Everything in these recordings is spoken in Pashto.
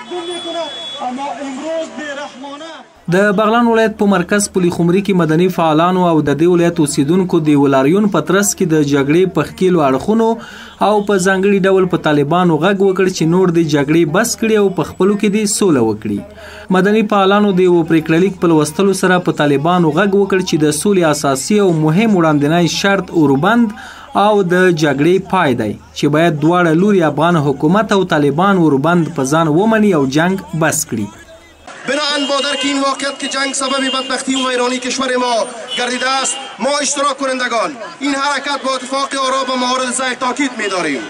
تقدم میکنه اما امروز بی‌رحمانه. د بغلان ولایت په مرکز پلی خمري کې مدني فعالانو او د دې ولایت اوسیدونکو د ولاریون په ترڅ کې د جګړې په ښکیلو اړخونو او په ځانګړي ډول په طالبانو غږ وکړ چې نور د جګړې بس کړي او په خپلو کې د سوله وکړي. مدني فعالانو د یو پریکړلیک په لوستلو سره په طالبانو غږ وکړ چې د سولې اساسي او مهم وړاندینی شرط اوربند او د جګړې پای دی چې باید دواړه لوري افغان حکومت او طالبان اوربند په ځان ومني او جنگ بس کړي. بناهن با درک این واقعیت که جنگ سبب بدبختی و ویرانی کشور ما گردیده است، ما اشتراک کنندگان این حرکت با اتفاق آرا به موارد ذیل تاکید می‌داریم.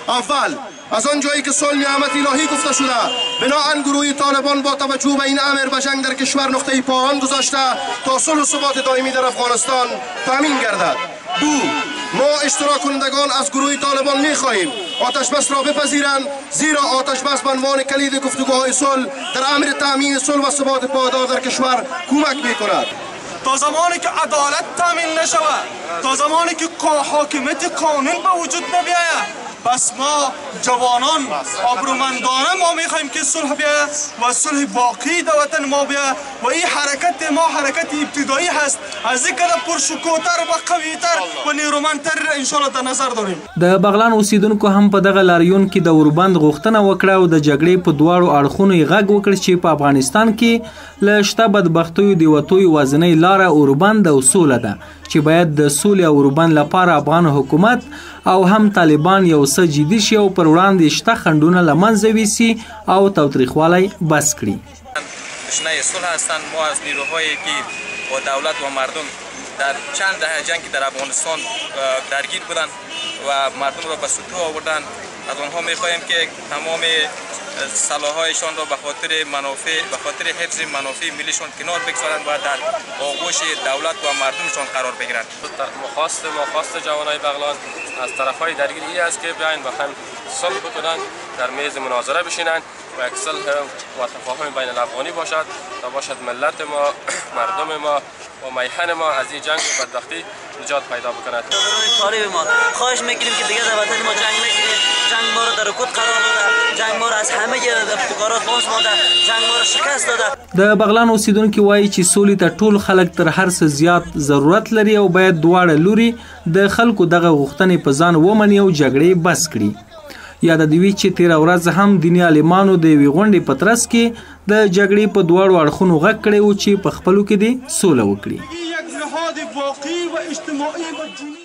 اول از آن جایی که صلح نعمت الهی گفته شده، بناهن گروه طالبان با توجه به این امر به جنگ در کشور نقطه پایان گذاشته تا صلح و ثبات دائمی در افغانستان تامین گردد. دو، ما اشتراک کنندگان از گروه طالبان می‌خواهیم آتش بس را بپذیرند، زیرا آتش بس به عنوان کلید گفتگوهای صلح در امر تامین صلح و ثبات پایدار در کشور کمک می‌کند. تا زمانی که عدالت تامین نشود، تا زمانی که حاکمیت قانون به وجود نمیاید، پس ما جوانان آبرومندانه ما میخوایم که صلح بیاید و صلح واقعی در وطن ما بیاید و این حرکت ما حرکت ابتدایی هست، از این قدر پرشکوتر و قویتر و نیرومندتر ان شاء الله در نظر داریم. د بغلان اوسیدونکو هم په دغه لاریون کې د اوربند غوښتنه وکړه او د جګړې په دواړو اړخونو یې غږ وکړ چې په افغانستان کې له شته بدبختیو د وتو یوازینۍ لاره اوربند او سوله ده چې باید د سولې او اوربند لپاره افغان حکومت او هم طالبان یو څه جدي شي او پر وړاندې شته خنډونه له منځه یوسي او تاوتریخوالی بس کړي. تشنه صلح هستند. ما از نیروهایی که با دولت و مردم در چند دهه جنگ در افغانستان درگیر بودند و مردم را به سطوح آوردند، از آنها می‌خواهیم که تمام سلاح‌هایشان را به خاطر حفظ منافع ملیشان کنار بگذارند و در آغوش دولت و مردمشان قرار بگیرند. خواست جوانای بغلان از طرف‌های درگیر این است که بیاین بخوایم صلح بکنن، در میز مناظره بشینن و یک صلح و تفاهم بین الافغانی باشد تا باشد ملت ما، مردم ما و میهن ما از این جنگ و بدبختی نجات پیدا بکند. کاری ما خواهش میکنیم که دیگه در وطن ما جنگ نکنیم. جنگ ما رو در رکود قرار داده، جنگ ما رو از همه ابتکارات باز مانده، جنگ ما رو شکست داده. د بغلان اوسیدونکو وایي چې سولې ته ټول خلک تر هر څه زیات ضرورت لري او باید دواړه لوري د خلکو دغه غوښتنې په ځان ومني او جګړې بس کړي. یاد دی وی چې تیر ورځ هم دیني عالمانو د یوې غونډې په ترڅ کې د جګړې په دواړو اړخونو غږ کړی و چې په خپلو کې د سوله وکړي. یک نهاد واقعي و اجتماعي و دیني